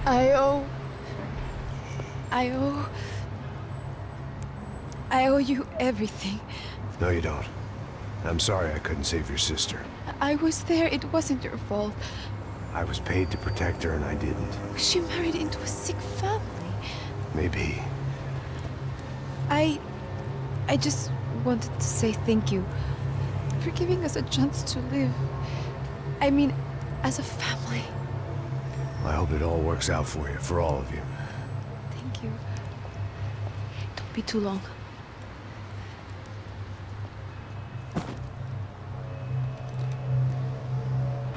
I owe you everything. No, you don't. I'm sorry I couldn't save your sister. I was there. It wasn't your fault. I was paid to protect her and I didn't. She married into a sick family. Maybe. I just wanted to say thank you for giving us a chance to live. I mean, as a family. I hope it all works out for you, for all of you. Thank you. Don't be too long.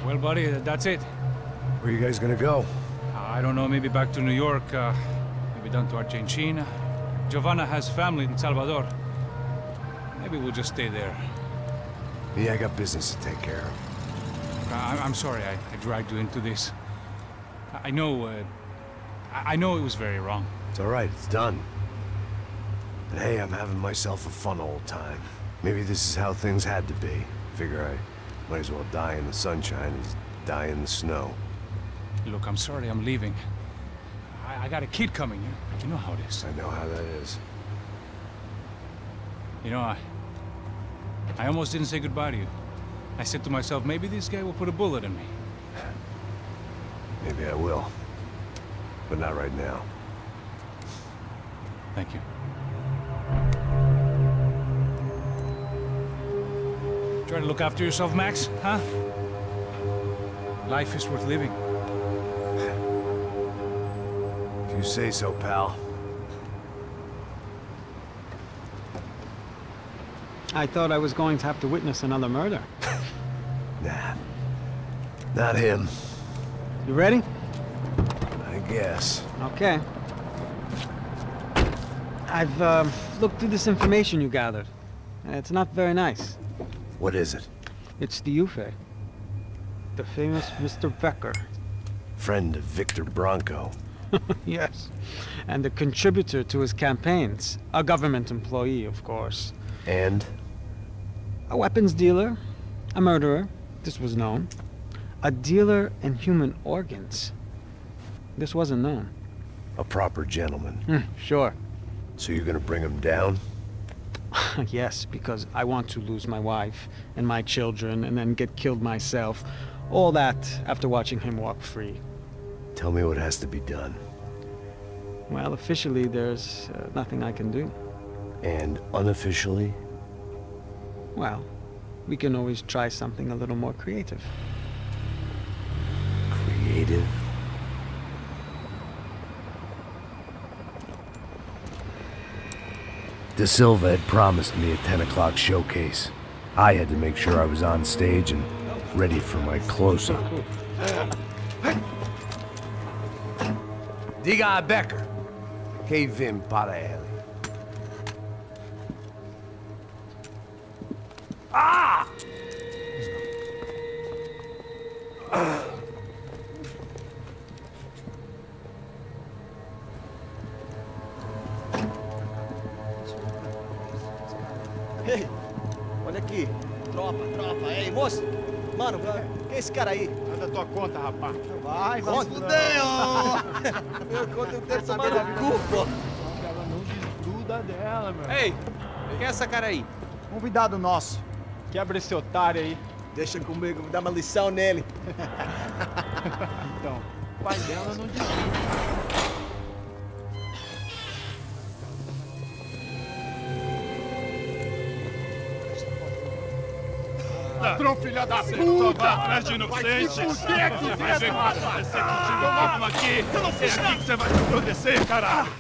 Well, buddy, that's it. Where are you guys gonna go? I don't know, maybe back to New York, maybe down to Argentina. Giovanna has family in Salvador. Maybe we'll just stay there. Yeah, I got business to take care of. I'm sorry I dragged you into this. I know it was very wrong. It's all right, it's done. And hey, I'm having myself a fun old time. Maybe this is how things had to be. Figure I might as well die in the sunshine as die in the snow. Look, I'm sorry I'm leaving. I got a kid coming. You know how it is. I know how that is. You know, I almost didn't say goodbye to you. I said to myself, maybe this guy will put a bullet in me. Maybe I will. But not right now. Thank you. Try to look after yourself, Max, huh? Life is worth living. If you say so, pal. I thought I was going to have to witness another murder. Nah. Not him. You ready? I guess. Okay. I've looked through this information you gathered. It's not very nice. What is it? It's the Ufe. The famous Mr. Becker. Friend of Victor Bronco. Yes. And a contributor to his campaigns. A government employee, of course. And? A weapons dealer. A murderer. This was known. A dealer in human organs. This wasn't known. A proper gentleman. Sure. So you're gonna bring him down? Yes, because I want to lose my wife and my children and then get killed myself. All that after watching him walk free. Tell me what has to be done. Well, officially there's nothing I can do. And unofficially? Well, we can always try something a little more creative. Creative? De Silva had promised me a 10 o'clock showcase. I had to make sure I was on stage and ready for my close-up. Diga a Becker. Que vim para ele. Ah! Ei, olha aqui. Tropa. Ei, moço. Mano, quem é esse cara aí? Manda tua conta, rapaz. Vai se fuder, ó. Eu conto o tempo tomando cu, pô. Ela não desgruda dela, meu. Ei, quem é essa cara aí? Convidado nosso. Quebra esse otário aí. Deixa comigo, vou dar uma lição nele. Então, o pai dela não desgruda. Ladrão, filha da puta! Vai atrás de inocente! Vai ver o que vai acontecer contigo mesmo aqui! Eu não fiz nada! É aqui que você vai se acontecer, caralho!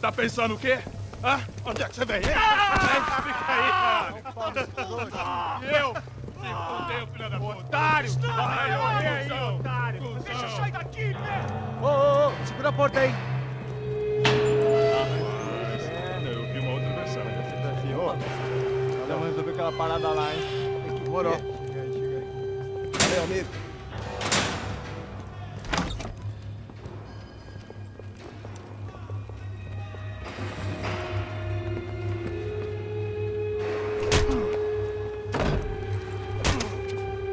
Tá pensando o quê? Hã? Onde é que você vem? Fica aí, caralho! E eu? Se fudeu, filha da puta! Otário! Vai morrer aí, otário! Deixa eu sair daqui, né? Ô, segura a porta aí! Eu vi uma outra versão. Vamos resolver aquela parada lá, hein? Demorou. Chega aí. Valeu, amigo.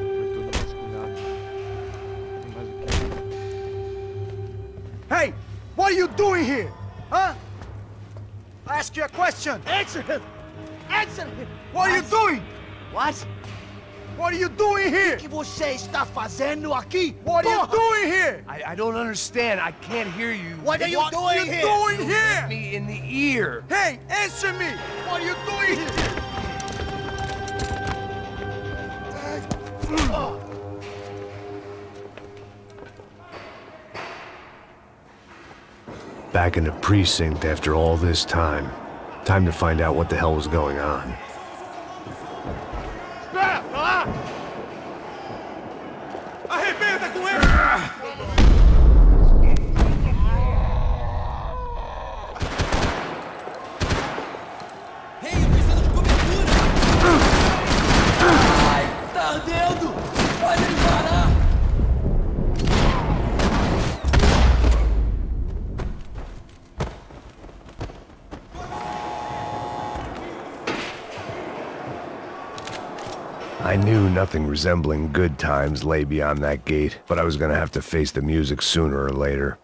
Foi tudo vasculhado. Tem mais o quê? ask you a question. Answer him. Answer him. What are you doing? What? What are you doing here? O que você está fazendo aqui? What are you doing here? I don't understand. I can't hear you. What are you doing here? Doing here? Me in the ear. Hey, answer me. What are you doing here? Back in the precinct after all this time. Time to find out what the hell was going on. Arrebenta com ele! Ei, eu preciso de cobertura! Ai, tá ardendo! Pode me parar! I knew nothing resembling good times lay beyond that gate, but I was gonna have to face the music sooner or later.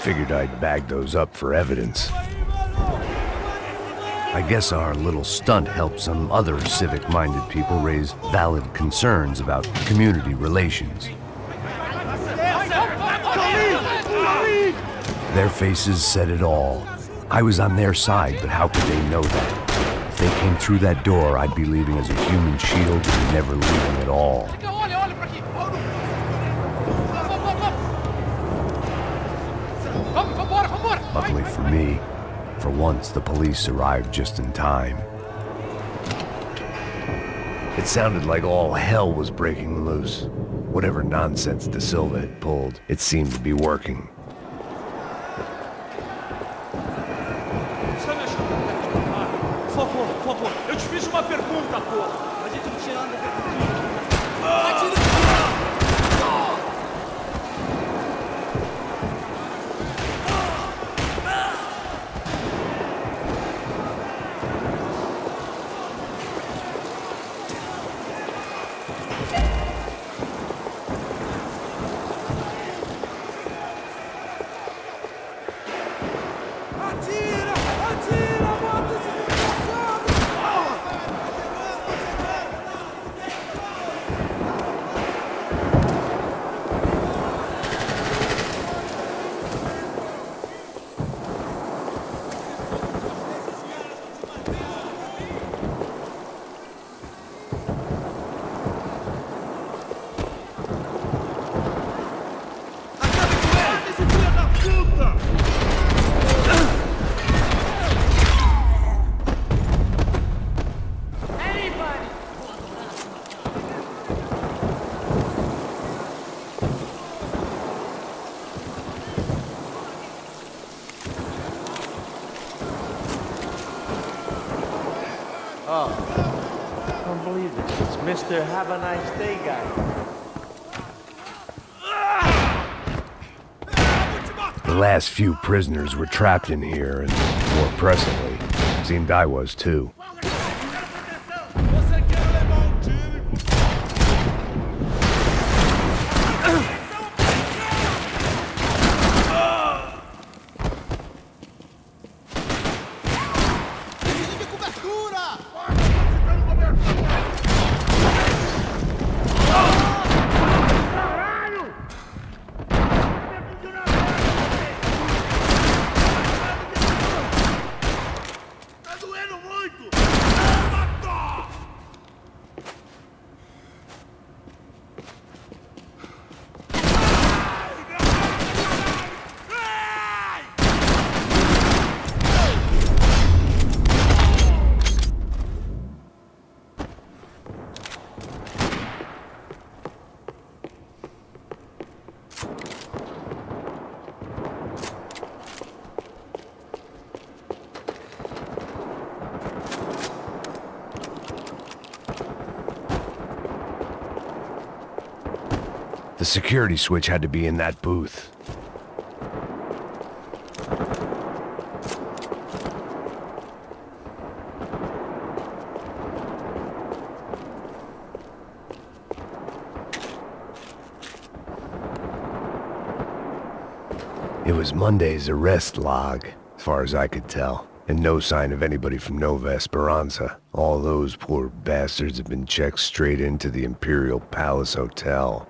Figured I'd bag those up for evidence. I guess our little stunt helped some other civic-minded people raise valid concerns about community relations. Their faces said it all. I was on their side, but how could they know that? If they came through that door, I'd be leaving as a human shield and never leaving at all. Luckily for me, for once the police arrived just in time. It sounded like all hell was breaking loose. Whatever nonsense De Silva had pulled, it seemed to be working. Por favor, eu te fiz uma pergunta, pô. A gente não tinha nada a ver com isso. Oh, I can't believe this. It's Mr. Have a Nice Day guy. The last few prisoners were trapped in here, and more pressingly, seemed I was too. Tá doendo muito! The security switch had to be in that booth. It was Monday's arrest log, as far as I could tell, and no sign of anybody from Nova Esperanza. All those poor bastards had been checked straight into the Imperial Palace Hotel.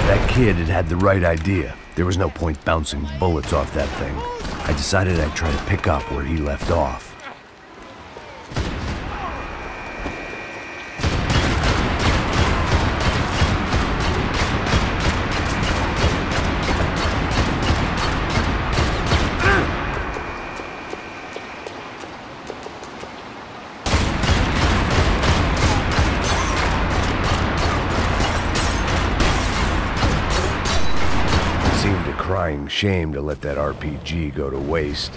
That kid had the right idea. There was no point bouncing bullets off that thing. I decided I'd try to pick up where he left off. Crying shame to let that RPG go to waste.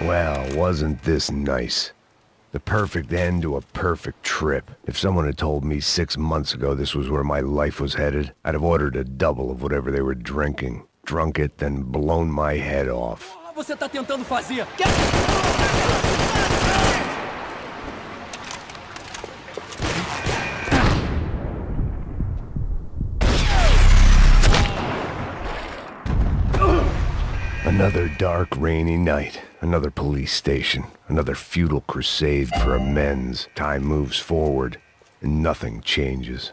Well, wasn't this nice? The perfect end to a perfect trip. If someone had told me 6 months ago this was where my life was headed, I'd have ordered a double of whatever they were drinking, drunk it, then blown my head off. Você tá tentando fazer? Another dark, rainy night. Another police station. Another futile crusade for amends. Time moves forward, and nothing changes.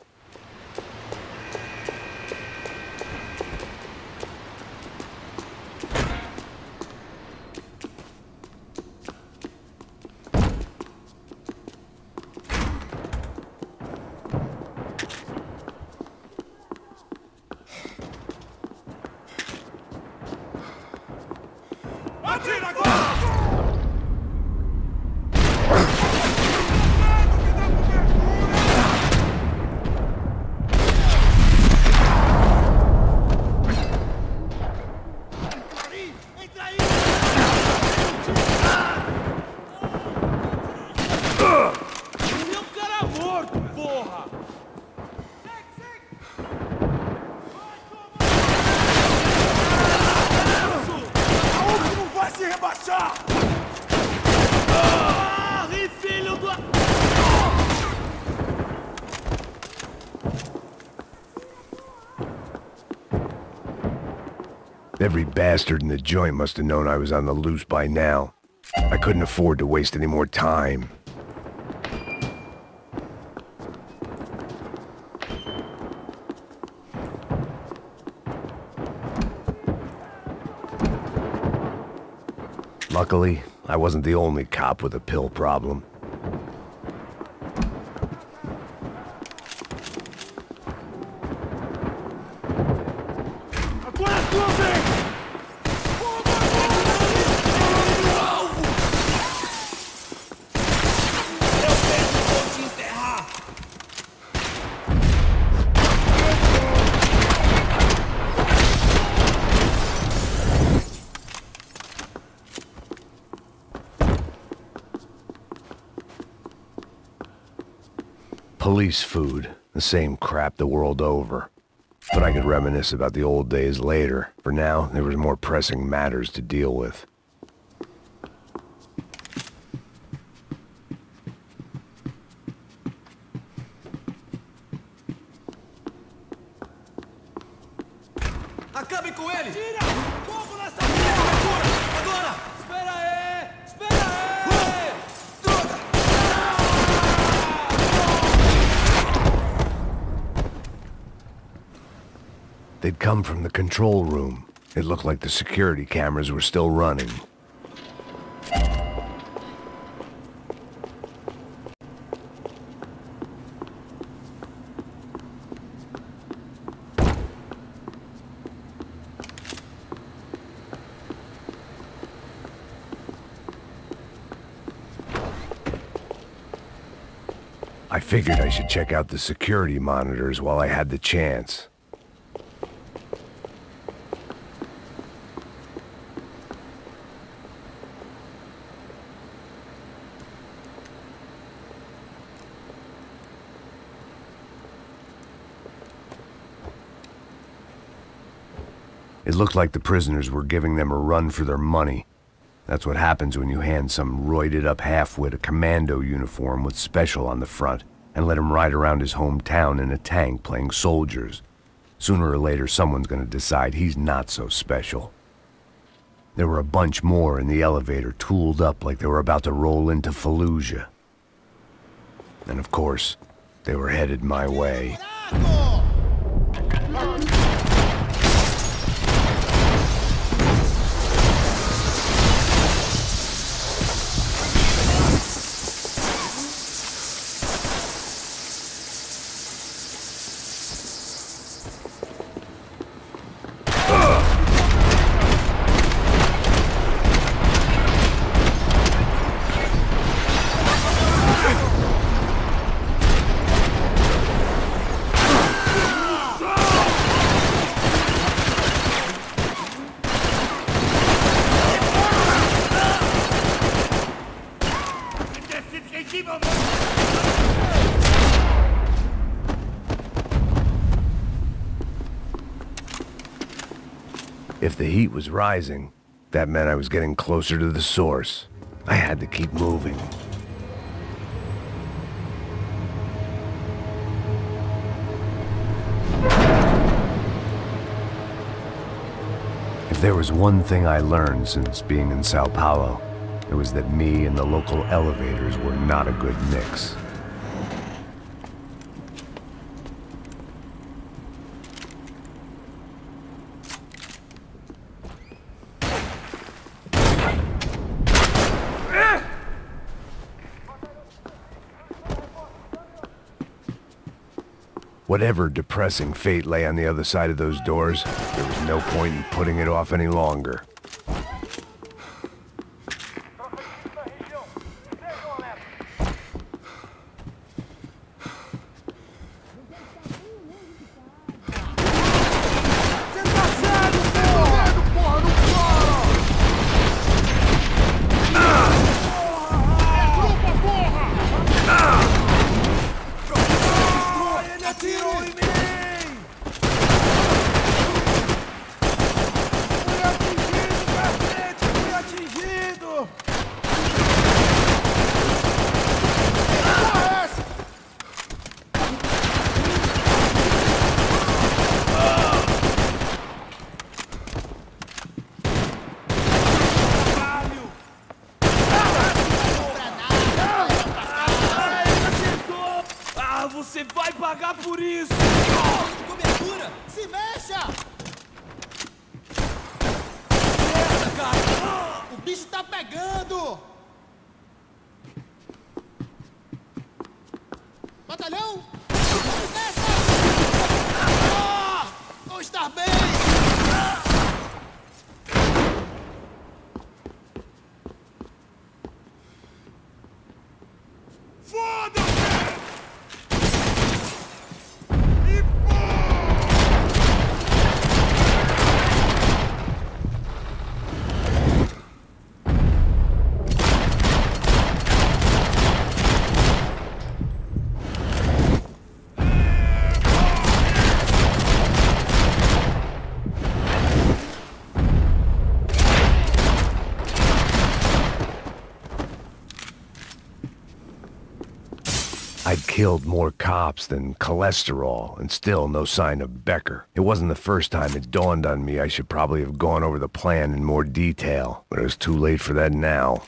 Every bastard in the joint must have known I was on the loose by now. I couldn't afford to waste any more time. Luckily, I wasn't the only cop with a pill problem. Police food. The same crap the world over. But I could reminisce about the old days later. For now, there was more pressing matters to deal with. Acabe com ele! Tira! Fogo nessa porra! Agora! Espera aí! Espera aí! Droga! They'd come from the control room. It looked like the security cameras were still running. I figured I should check out the security monitors while I had the chance. It looked like the prisoners were giving them a run for their money. That's what happens when you hand some roided-up halfwit a commando uniform with special on the front and let him ride around his hometown in a tank playing soldiers. Sooner or later, someone's gonna decide he's not so special. There were a bunch more in the elevator, tooled up like they were about to roll into Fallujah. And of course, they were headed my way. If the heat was rising, that meant I was getting closer to the source. I had to keep moving. If there was one thing I learned since being in Sao Paulo, it was that me and the local elevators were not a good mix. Whatever depressing fate lay on the other side of those doors, there was no point in putting it off any longer. Você vai pagar por isso! Cobertura! Se mexa! Merda, cara! O bicho tá pegando! Batalhão! Se mexa! Não está bem! I'd killed more cops than cholesterol, and still no sign of Becker. It wasn't the first time it dawned on me I should probably have gone over the plan in more detail, but it was too late for that now.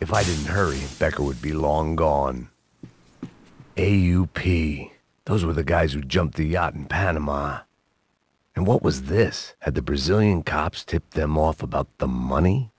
If I didn't hurry, Becker would be long gone. AUP. Those were the guys who jumped the yacht in Panama. And what was this? Had the Brazilian cops tipped them off about the money?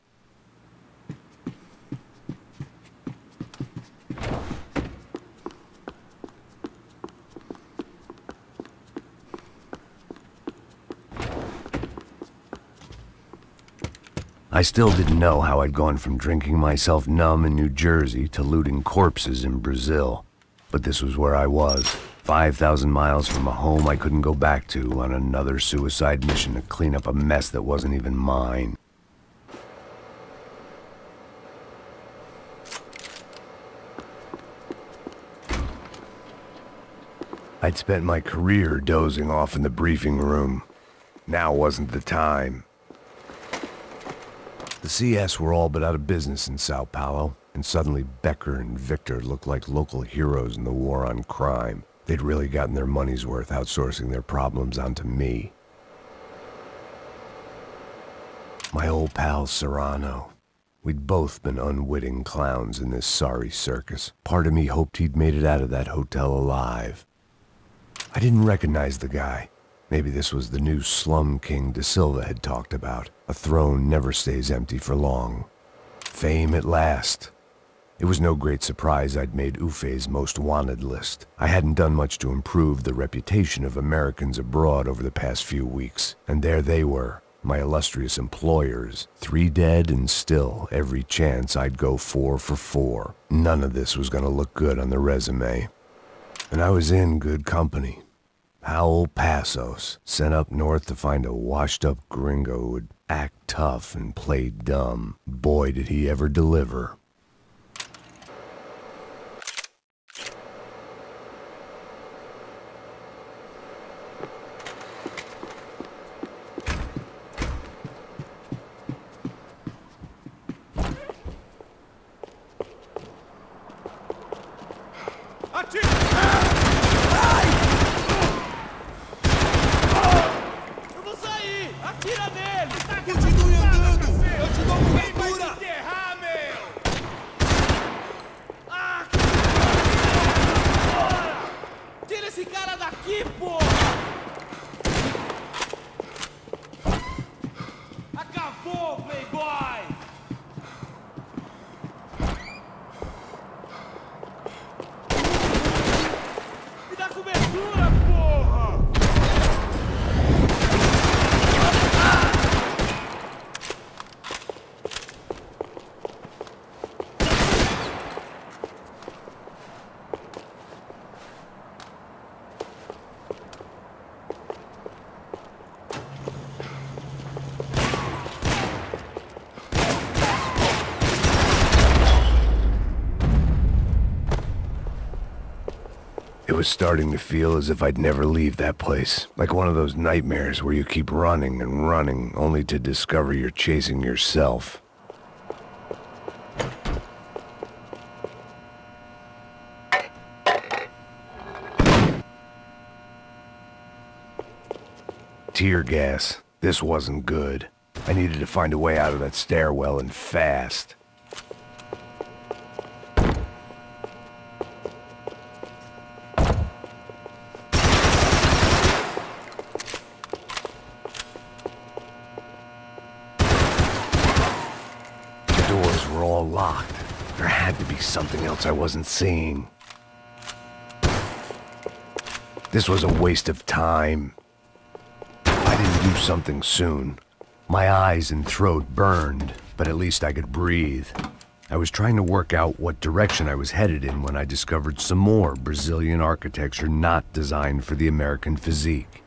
I still didn't know how I'd gone from drinking myself numb in New Jersey to looting corpses in Brazil. But this was where I was, 5,000 miles from a home I couldn't go back to, on another suicide mission to clean up a mess that wasn't even mine. I'd spent my career dozing off in the briefing room. Now wasn't the time. The CS were all but out of business in Sao Paulo, and suddenly Becker and Victor looked like local heroes in the war on crime. They'd really gotten their money's worth outsourcing their problems onto me. My old pal Serrano. We'd both been unwitting clowns in this sorry circus. Part of me hoped he'd made it out of that hotel alive. I didn't recognize the guy. Maybe this was the new slum king De Silva had talked about. A throne never stays empty for long. Fame at last. It was no great surprise I'd made Ufe's most wanted list. I hadn't done much to improve the reputation of Americans abroad over the past few weeks. And there they were, my illustrious employers. 3 dead and still every chance I'd go 4 for 4. None of this was gonna look good on the resume. And I was in good company. Howell Passos, sent up north to find a washed-up gringo who would act tough and play dumb. Boy, did he ever deliver. It was starting to feel as if I'd never leave that place. Like one of those nightmares where you keep running and running, only to discover you're chasing yourself. Tear gas. This wasn't good. I needed to find a way out of that stairwell, and fast. Locked. There had to be something else I wasn't seeing. This was a waste of time. If I didn't do something soon. My eyes and throat burned, but at least I could breathe. I was trying to work out what direction I was headed in when I discovered some more Brazilian architecture not designed for the American physique.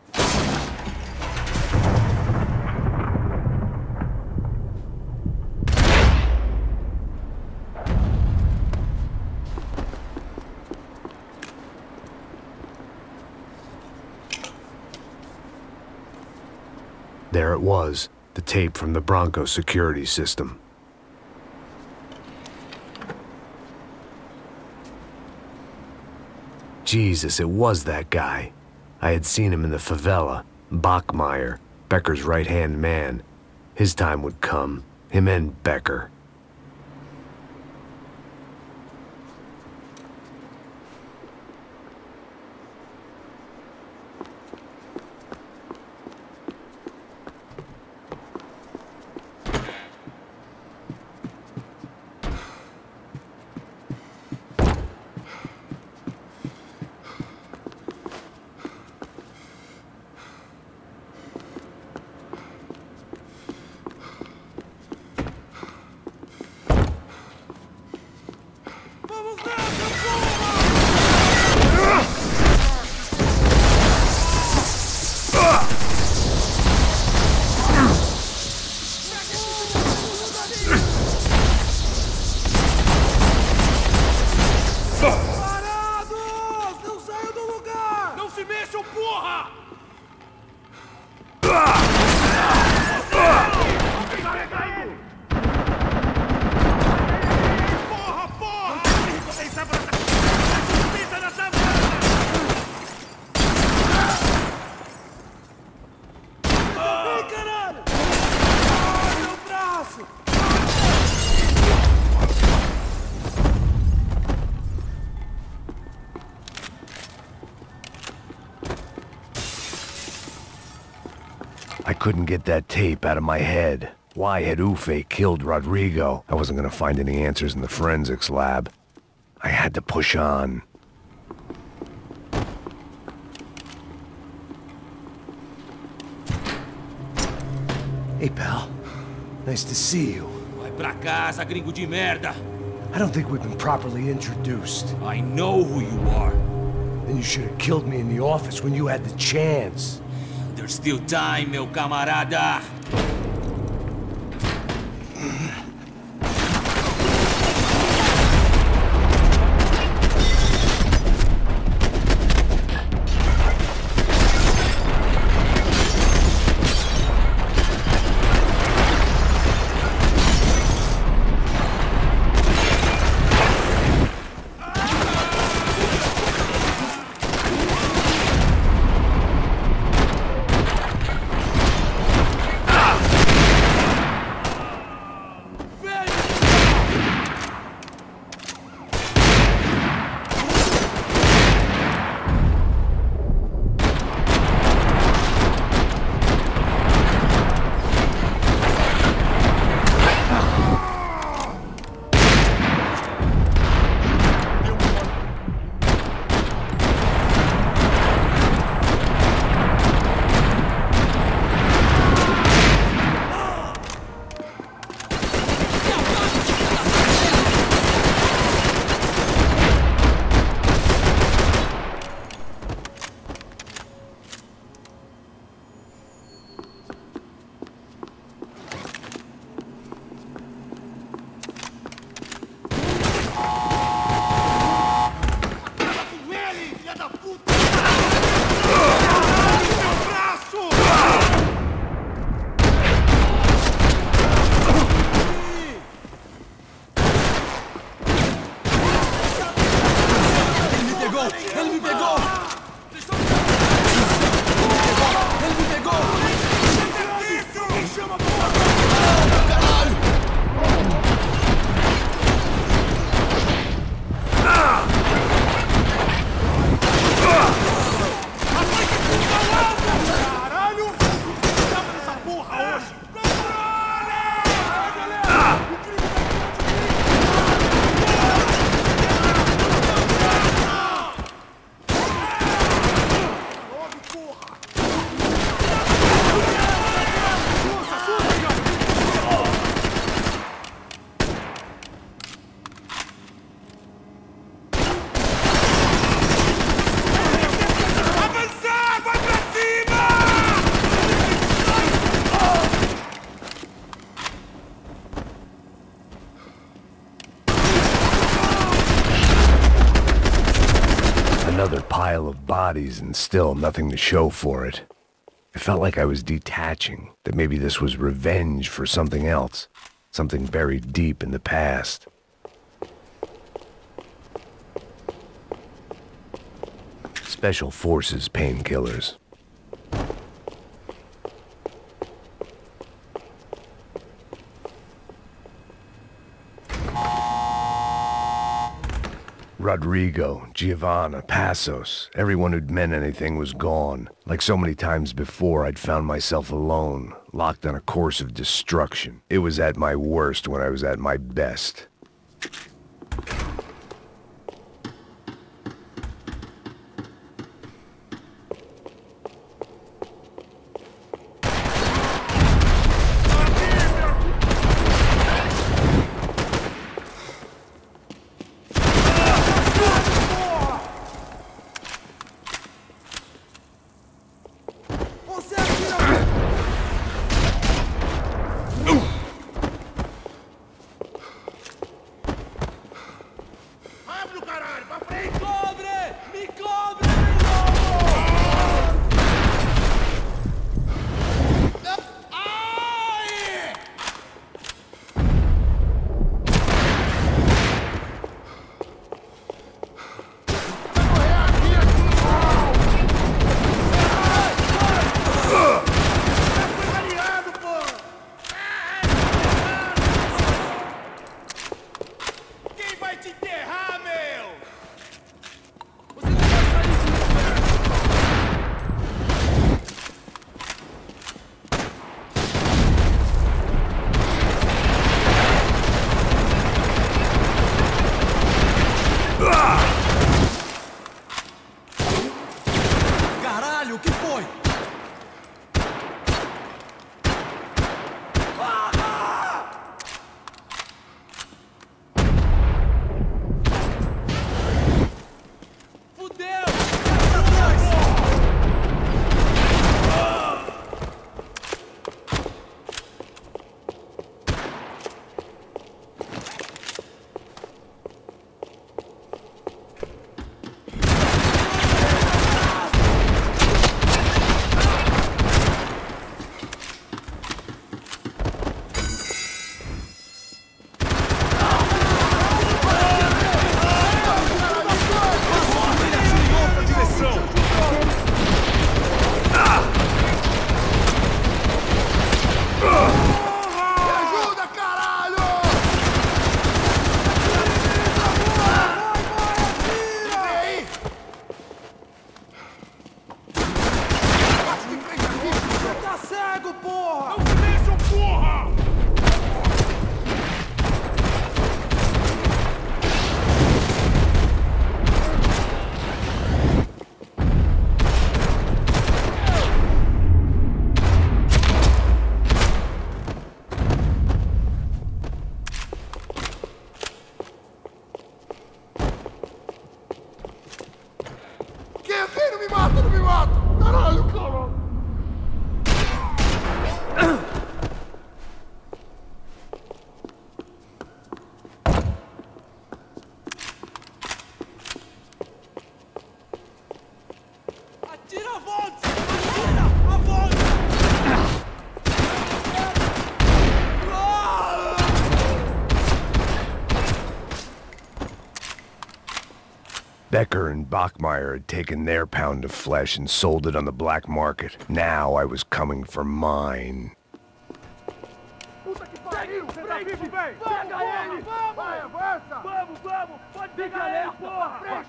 There it was, the tape from the Bronco security system. Jesus, it was that guy. I had seen him in the favela. Bachmeyer, Becker's right-hand man. His time would come. Him and Becker. I couldn't get that tape out of my head. Why had Ufe killed Rodrigo? I wasn't gonna find any answers in the forensics lab. I had to push on. Hey, pal. Nice to see you. Vai pra casa, gringo de merda. I don't think we've been properly introduced. I know who you are. Then you should have killed me in the office when you had the chance. There's still time, meu camarada. Another pile of bodies and still nothing to show for it. It felt like I was detaching, that maybe this was revenge for something else, something buried deep in the past. Special Forces painkillers. Rodrigo, Giovanna, Passos, everyone who'd meant anything was gone. Like so many times before, I'd found myself alone, locked on a course of destruction. It was at my worst when I was at my best. Becker and Bachmeyer had taken their pound of flesh and sold it on the black market. Now I was coming for mine. Puta que pariu! Pega ele! Vamos! Pode pegar ele, porra!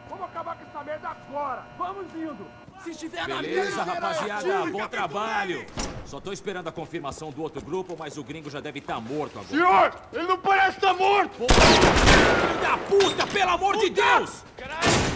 Vamos acabar com essa merda agora! Vamos indo! Se estiver na beleza, rapaziada, bom trabalho! Só tô esperando a confirmação do outro grupo, mas o gringo já deve estar morto agora. Senhor! Ele não parece estar morto! Filho da puta, pelo amor de Deus! Caralho!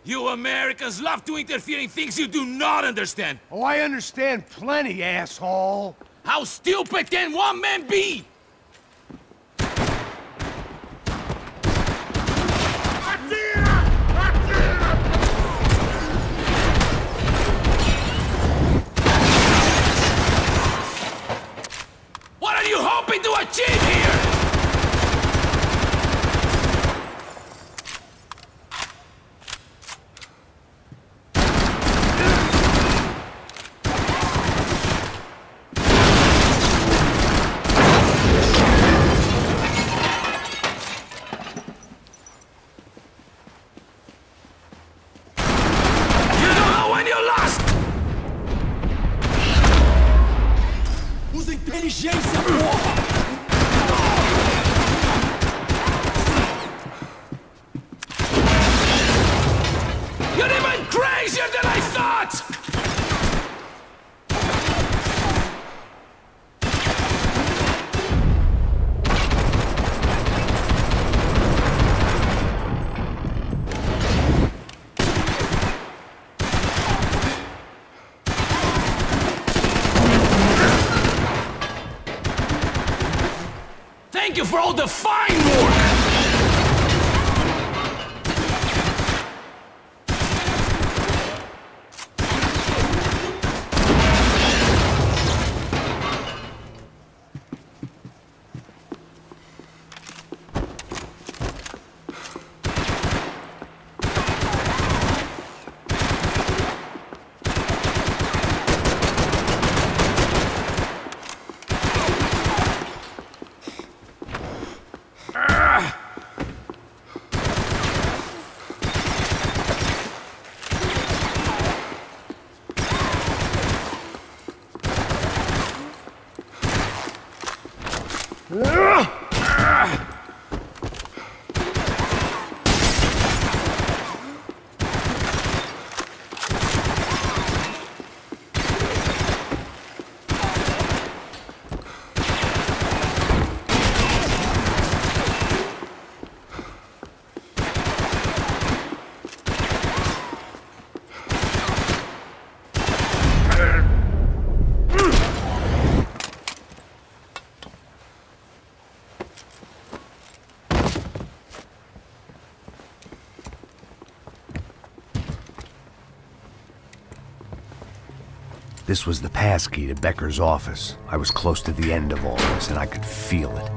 You Americans love to interfere in things you do not understand. Oh, I understand plenty, asshole. How stupid can one man be? What are you hoping to achieve here? Inteligência, porra! You're even crazier than I thought! Thank you for all the fine work! This was the passkey to Becker's office. I was close to the end of all this, and I could feel it.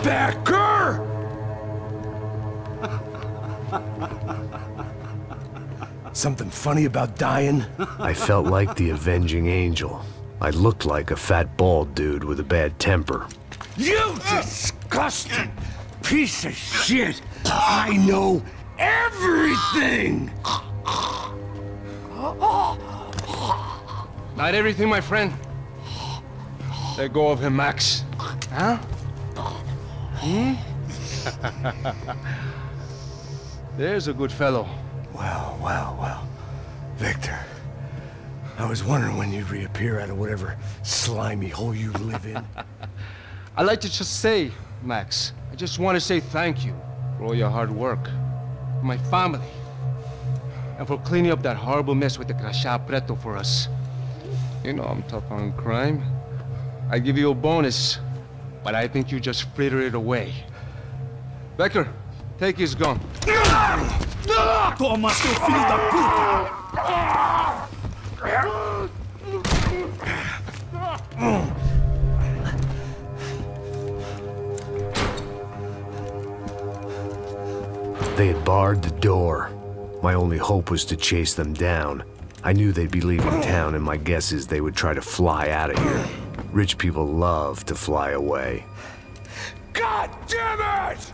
Becker! Something funny about dying? I felt like the avenging angel. I looked like a fat bald dude with a bad temper. You disgusting piece of shit! I know everything! Not everything, my friend. Let go of him, Max. Huh? Hmm? There's a good fellow. Well, well, well. Victor, I was wondering when you'd reappear out of whatever slimy hole you live in. I'd like to just say, Max, I just want to say thank you for all your hard work, for my family, and for cleaning up that horrible mess with the Crachá Preto for us. You know I'm tough on crime. I give you a bonus, but I think you just fritter it away. Becker, take his gun. Toma, seu filho da puta! They had barred the door. My only hope was to chase them down. I knew they'd be leaving town, and my guess is they would try to fly out of here. Rich people love to fly away. God damn it!